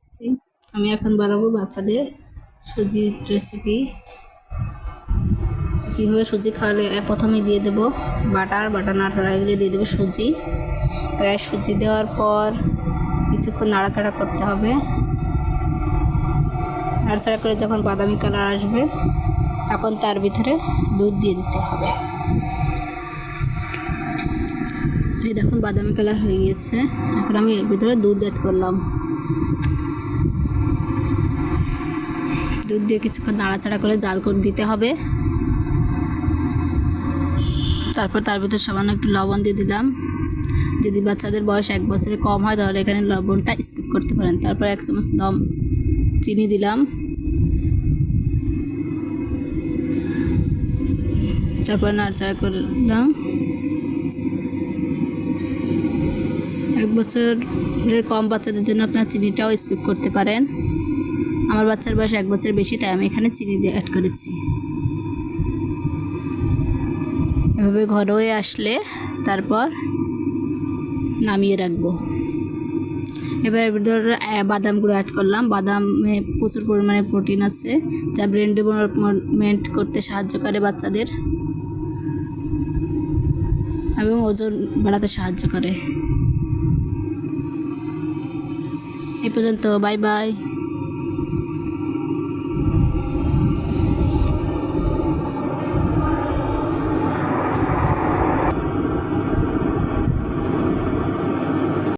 এসেছি। আমি এখন বানাবো বাচ্চাদের সুজির রেসিপি। কীভাবে সুজি খাওয়ালে প্রথমে দিয়ে দেবো বাটার নাড়াচাড়া এগুলো দিয়ে দেবো সুজি। এবার সুজি দেওয়ার পর কিছুক্ষণ নাড়াচাড়া করতে হবে। নাড়াচাড়া করে যখন বাদামি কালার আসবে তখন তার ভিতরে দুধ দিয়ে দিতে হবে। এই দেখুন বাদামি কালার হয়ে গিয়েছে। এখন আমি এর ভিতরে দুধ অ্যাড করলাম। দুধ দিয়ে কিছুক্ষণ নাড়াচাড়া করে জাল করে দিতে হবে। তারপর তার ভিতরে সামান্য একটু লবণ দিয়ে দিলাম। যদি বাচ্চাদের বয়স 1 বছরের কম হয় তাহলে এখানে লবণটা স্কিপ করতে পারেন। তারপর 1 চামচ চিনি দিলাম। তারপর নাড়াচাড়া করলাম। 1 বছরের কম বাচ্চাদের জন্য আপনার চিনিটাও স্কিপ করতে পারেন। আমার বাচ্চার বয়স 1 বছর বেশি, তাই আমি এখানে চিনি দিয়ে অ্যাড করেছি। এভাবে ঘন হয়ে আসলে তারপর নামিয়ে রাখবো। এবার এর ভিতরে বাদাম গুঁড়ো অ্যাড করলাম। বাদামে প্রচুর পরিমাণে প্রোটিন আছে, যা ব্রেন ডেভেলপমেন্ট করতে সাহায্য করে বাচ্চাদের এবং ওজন বাড়াতে সাহায্য করে। এই পর্যন্ত, বাই বাই।